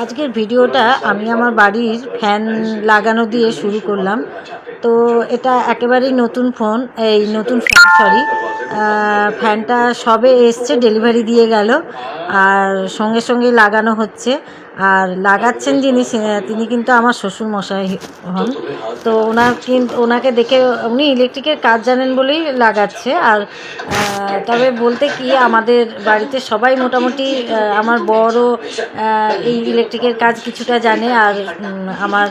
আজকের ভিডিওটা আমি আমার বাড়ির ফ্যান লাগানো দিয়ে শুরু করলাম। তো এটা একেবারেই নতুন ফোন, এই নতুন ফ্যান, সরি, ফ্যানটা সবে এসছে, ডেলিভারি দিয়ে গেল, আর সঙ্গে সঙ্গে লাগানো হচ্ছে। আর লাগাচ্ছেন যিনি, তিনি কিন্তু আমার শ্বশুরমশাই হন। তো ওনাকে দেখে, উনি ইলেকট্রিকের কাজ জানেন বলেই লাগাচ্ছে। আর তবে বলতে কি, আমাদের বাড়িতে সবাই মোটামুটি, আমার বড় এই ইলেকট্রিকের কাজ কিছুটা জানে। আর আমার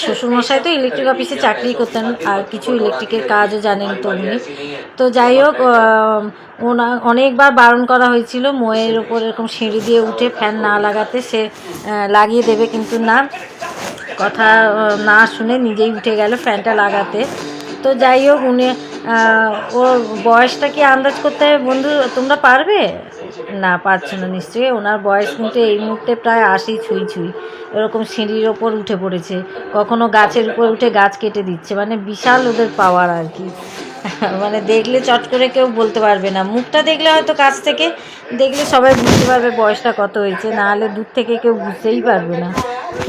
শ্বশুরমশাই তো ইলেকট্রিক অফিসে চাকরি করতেন, আর কিছু ইলেকট্রিকের কাজও জানেন তো উনি। তো যাই হোক, অনেকবার বারণ করা হয়েছিল মোয়ের ওপর এরকম সিঁড়ি দিয়ে উঠে ফ্যান না লাগাতে, সে লাগিয়ে দেবে, কিন্তু না, কথা না শুনে নিজেই উঠে গেল ফ্যানটা লাগাতে। তো যাই হোক, ওর বয়সটা কি আন্দাজ করতে হবে বন্ধু, তোমরা পারবে? না, পারছো না নিশ্চয়ই। ওনার বয়স কিন্তু এই মুহূর্তে প্রায় 80 ছুঁই ছুঁই। এরকম সিঁড়ির ওপর উঠে পড়েছে, কখনো গাছের উপর উঠে গাছ কেটে দিচ্ছে, মানে বিশাল ওদের পাওয়ার আর কি। মানে দেখলে চট করে কেউ বলতে পারবে না, মুখটা দেখলে হয়তো কাছ থেকে দেখলে সবাই বুঝতে পারবে বয়সটা কত হয়েছে, নাহলে দূর থেকে কেউ বুঝতেই পারবে না।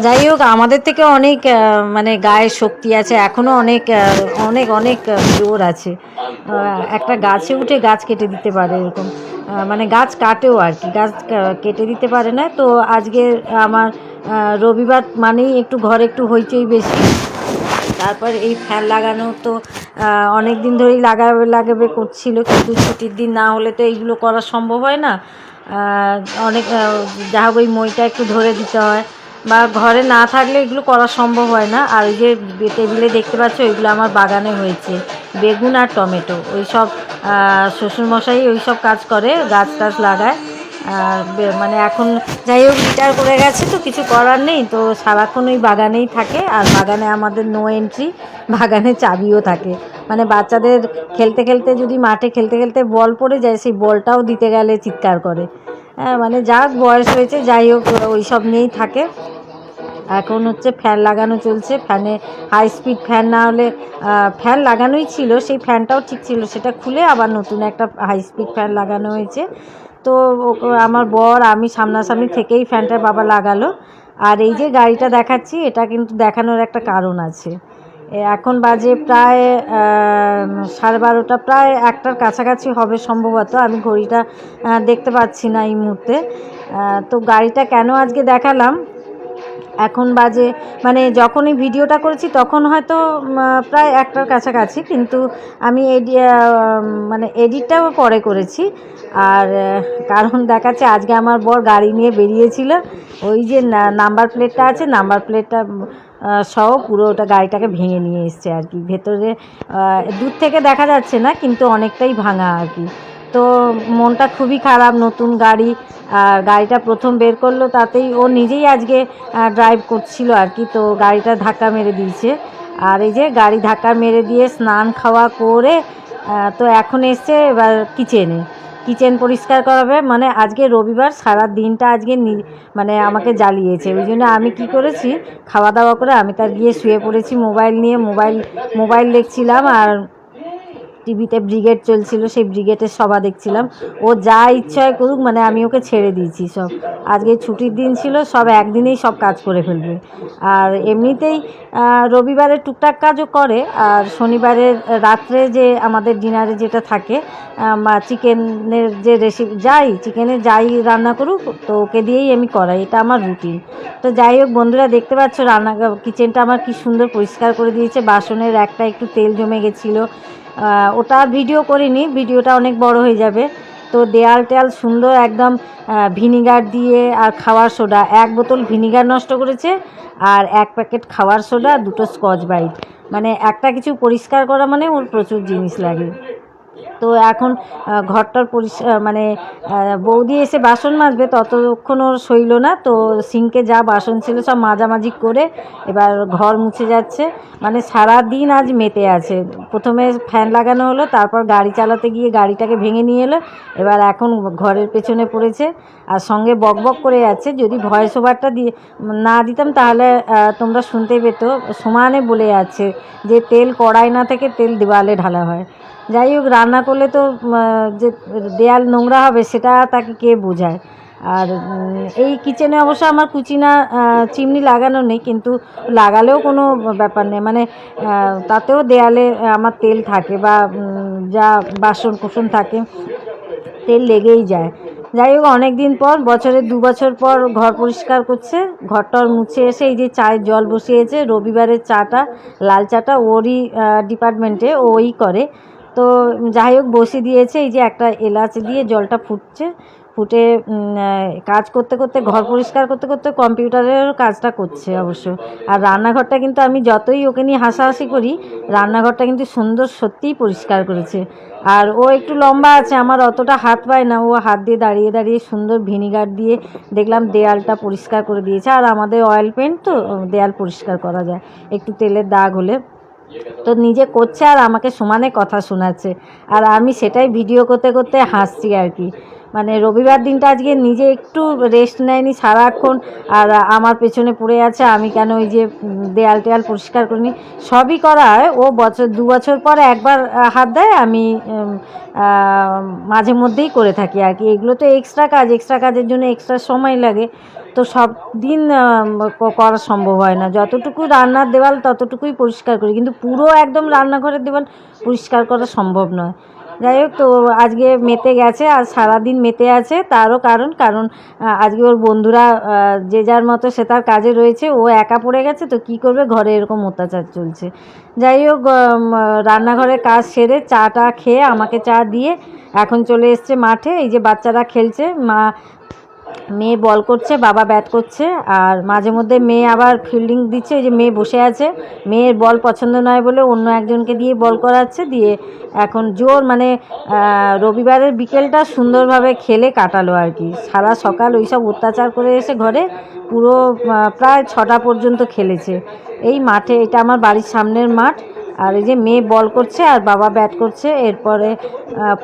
যাই হোক, আমাদের থেকে অনেক মানে গায়ে শক্তি আছে, এখনও অনেক অনেক অনেক জোর আছে। একটা গাছে উঠে গাছ কেটে দিতে পারে এরকম, মানে গাছ কাটেও আর কি, গাছ কেটে দিতে পারে না। তো আজকে আমার রবিবার মানেই একটু ঘরে একটু হইচই বেশি। তারপর এই ফ্যান লাগানো তো অনেক দিন ধরেই লাগাবে করছিল, কিন্তু ছুটির দিন না হলে তো এইগুলো করা সম্ভব হয় না। অনেক যা হোক, ওই মইটা একটু ধরে দিতে হয়, বা ঘরে না থাকলে এগুলো করা সম্ভব হয় না। আর ওই যে টেবিলে দেখতে পাচ্ছ, ওইগুলো আমার বাগানে হয়েছে, বেগুন আর টমেটো। ওই সব শ্বশুরমশাই ওই সব কাজ করে, গাছ টাছ লাগায়। মানে এখন যাই হোক, রিটায়ার করে গেছে তো কিছু করার নেই, তো সারাক্ষণ ওই বাগানেই থাকে। আর বাগানে আমাদের নো এন্ট্রি, বাগানে চাবিও থাকে। মানে বাচ্চাদের খেলতে খেলতে, যদি মাঠে খেলতে খেলতে বল পড়ে যায়, সেই বলটাও দিতে গেলে চিৎকার করে। মানে যাক, বয়স হয়েছে, যাই হোক, ওই সব নিয়েই থাকে। এখন হচ্ছে ফ্যান লাগানো চলছে, ফ্যানে হাই স্পিড ফ্যান না হলে, ফ্যান লাগানোই ছিল, সেই ফ্যানটাও ঠিক ছিল, সেটা খুলে আবার নতুন একটা হাই স্পিড ফ্যান লাগানো হয়েছে। তো আমার বর, আমি সামনাসামনি থেকেই ফ্যানটার বাবা লাগালো। আর এই যে গাড়িটা দেখাচ্ছি, এটা কিন্তু দেখানোর একটা কারণ আছে। এখন বাজে প্রায় 12:30, প্রায় 1টার কাছাকাছি হবে সম্ভবত, আমি ঘড়িটা দেখতে পাচ্ছি না এই মুহূর্তে। তো গাড়িটা কেন আজকে দেখালাম, এখন বাজে, মানে যখনই ভিডিওটা করেছি তখন হয়তো প্রায় 1টার কাছাকাছি, কিন্তু আমি মানে এডিটটাও পরে করেছি। আর কারণ দেখাচ্ছে, আজকে আমার বর গাড়ি নিয়ে বেরিয়েছিল, ওই যে নাম্বার প্লেটটা আছে, নাম্বার প্লেটটা সহ পুরো ওটা গাড়িটাকে ভেঙে নিয়ে এসছে আর কি। ভেতরে দূর থেকে দেখা যাচ্ছে না, কিন্তু অনেকটাই ভাঙা আর কি। তো মনটা খুবই খারাপ, নতুন গাড়ি, আর গাড়িটা প্রথম বের করলো, তাতেই ও নিজেই আজকে ড্রাইভ করছিল আর কি, তো গাড়িটা ধাক্কা মেরে দিয়েছে। আর এই যে গাড়ি ধাক্কা মেরে দিয়ে স্নান খাওয়া করে, তো এখন এসছে এবার কিচেন পরিষ্কার করাবে। মানে আজকে রবিবার, সারা দিনটা আজকে মানে আমাকে জ্বালিয়েছে। ওই জন্য আমি কি করেছি, খাওয়া দাওয়া করে আমি তার গিয়ে শুয়ে পড়েছি, মোবাইল নিয়ে মোবাইল দেখছিলাম। আর টিভিতে ব্রিগেড চলছিল, সেই ব্রিগেডের সভা দেখছিলাম। ও যা ইচ্ছা হয় করুক, মানে আমি ওকে ছেড়ে দিয়েছি সব। আজকে ছুটির দিন ছিল, সব একদিনেই সব কাজ করে ফেলবে। আর এমনিতেই রবিবারে টুকটাক কাজও করে। আর শনিবারের রাত্রে যে আমাদের ডিনারে যেটা থাকে, চিকেনের যে চিকেনের যাই রান্না করুক, তো ওকে দিয়েই আমি করাই, এটা আমার রুটিন। তো যাই হোক বন্ধুরা, দেখতে পাচ্ছ কিচেনটা আমার কি সুন্দর পরিষ্কার করে দিয়েছে। বাসনের একটা একটু তেল জমে গেছিলো, ওটা ভিডিও করিনি, ভিডিওটা অনেক বড় হয়ে যাবে। তো দেয়াল টেয়াল সুন্দর একদম ভিনিগার দিয়ে, আর খাওয়ার সোডা, 1 বোতল ভিনিগার নষ্ট করেছে, আর 1 প্যাকেট খাওয়ার সোডা, 2টো স্কচ ব্রাইট। মানে একটা কিছু পরিষ্কার করা মানে ওর প্রচুর জিনিস লাগে। তো এখন ঘরটার মানে বৌদি এসে বাসন মাজবে, ততক্ষণ ওর সইল না, তো সিঙ্কে যা বাসন ছিল সব মাজামাজি করে এবার ঘর মুছে যাচ্ছে। মানে সারা দিন আজ মেতে আছে। প্রথমে ফ্যান লাগানো হলো, তারপর গাড়ি চালাতে গিয়ে গাড়িটাকে ভেঙে নিয়ে এলো, এবার এখন ঘরের পেছনে পড়েছে, আর সঙ্গে বকবক করে যাচ্ছে। যদি ভয়েস ওভারটা না দিতাম তাহলে তোমরা শুনতে পেতো, সমানে বলে যাচ্ছে যে তেল কড়াই না থেকে তেল দেওয়ালে ঢালা হয়। যাই হোক, রান্না করলে তো যে দেয়াল নোংরা হবে সেটা তাকে কে বোঝায়। আর এই কিচেনে অবশ্য আমার কুচিনা চিমনি লাগানো নেই, কিন্তু লাগালেও কোনো ব্যাপার নেই, মানে তাতেও দেয়ালে আমার তেল থাকে বা যা বাসন কোসন থাকে তেল লেগেই যায়। যাই হোক, অনেক দিন পর, বছরে 2 বছর পর ঘর পরিষ্কার করছে, ঘরটর মুছে এসে এই যে চায়ের জল বসিয়েছে, রবিবারের চাটা, লাল চাটা ওরই ডিপার্টমেন্টে, ওই করে। তো যাই হোক বসিয়ে দিয়েছে, এই যে একটা এলাচ দিয়ে জলটা ফুটছে, ফুটে কাজ করতে করতে, ঘর পরিষ্কার করতে করতে কম্পিউটারের কাজটা করছে অবশ্য। আর রান্নাঘরটা কিন্তু আমি যতই ওকে নিয়ে হাসাহাসি করি, রান্নাঘরটা কিন্তু সুন্দর সত্যিই পরিষ্কার করেছে। আর ও একটু লম্বা আছে, আমার অতটা হাত পায় না, ও হাত দিয়ে দাঁড়িয়ে দাঁড়িয়ে সুন্দর ভিনিগার দিয়ে দেখলাম দেয়ালটা পরিষ্কার করে দিয়েছে। আর আমাদের অয়েল পেন্ট তো দেয়াল পরিষ্কার করা যায় একটু তেলের দাগ হলে। তো নিজে করছে আর আমাকে সমানে কথা শোনাচ্ছে, আর আমি সেটাই ভিডিও করতে করতে হাসছি আর কি। মানে রবিবার দিনটা আজকে নিজে একটু রেস্ট নেয়নি সারাক্ষণ, আর আমার পেছনে পড়ে আছে আমি কেন ওই যে দেয়াল টেয়াল পরিষ্কার করিনি। সবই করা হয়, ও 2 বছর পর একবার হাত দেয়, আমি মাঝে মধ্যেই করে থাকি আর কি। এগুলো তো এক্সট্রা কাজ, এক্সট্রা কাজের জন্য এক্সট্রা সময় লাগে, তো সব দিন করা সম্ভব হয় না। যতটুকু রান্নার দেওয়াল ততটুকুই পরিষ্কার করি, কিন্তু পুরো একদম রান্নাঘরের দেওয়াল পরিষ্কার করা সম্ভব নয়। যাই হোক, তো আজকে মেতে গেছে, আর সারাদিন মেতে আছে, তারও কারণ আজকে ওর বন্ধুরা যে যার মতো সে তার কাজে রয়েছে, ও একা পড়ে গেছে, তো কি করবে, ঘরে এরকম অত্যাচার চলছে। যাই হোক, রান্নাঘরের কাজ সেরে চাটা খেয়ে আমাকে চা দিয়ে এখন চলে এসছে মাঠে। এই যে বাচ্চারা খেলছে, মেয়ে বল করছে, বাবা ব্যাট করছে, আর মাঝে মধ্যে মেয়ে আবার ফিল্ডিং দিচ্ছে। ওই যে মেয়ে বসে আছে, মেয়ের বল পছন্দ নয় বলে অন্য একজনকে দিয়ে বল করাচ্ছে, দিয়ে এখন জোর মানে রবিবারের বিকেলটা সুন্দরভাবে খেলে কাটালো আর কি। সারা সকাল ওই সব অত্যাচার করে এসে ঘরে পুরো প্রায় 6টা পর্যন্ত খেলেছে এই মাঠে। এটা আমার বাড়ির সামনের মাঠ, আর এই যে মেয়ে বল করছে আর বাবা ব্যাট করছে। এরপরে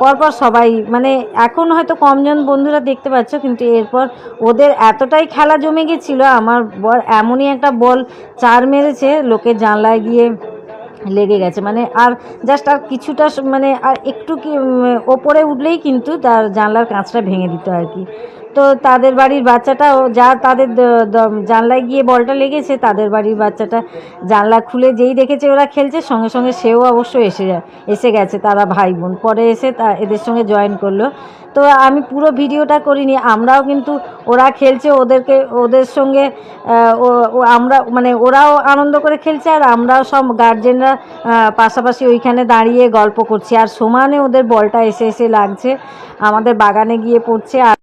পরপর সবাই, মানে এখন হয়তো কমজন বন্ধুরা দেখতে পাচ্ছ, কিন্তু এরপর ওদের এতটাই খেলা জমে গেছিলো, আমার বর এমনই একটা বল 4 মেরেছে, লোকের জানলায় গিয়ে লেগে গেছে। মানে আর জাস্ট আর কিছুটা মানে আর একটু কি ওপরে উঠলেই কিন্তু তার জানলার কাঁচটা ভেঙে দিত আর কি। তো তাদের বাড়ির বাচ্চাটাও যা তাদের জানলায় গিয়ে বলটা লেগেছে, তাদের বাড়ির বাচ্চাটা জানলা খুলে যেই দেখেছে ওরা খেলছে, সঙ্গে সঙ্গে সেও অবশ্য এসে গেছে, তারা ভাই বোন পরে এসে এদের সঙ্গে জয়েন করলো। তো আমি পুরো ভিডিওটা করিনি, আমরাও কিন্তু ওরা খেলছে ওদের সঙ্গে আমরা মানে ওরাও আনন্দ করে খেলছে, আর আমরাও সব গার্জেনরা পাশাপাশি ওইখানে দাঁড়িয়ে গল্প করছি, আর সমানে ওদের বলটা এসে এসে লাগছে, আমাদের বাগানে গিয়ে পড়ছে। আর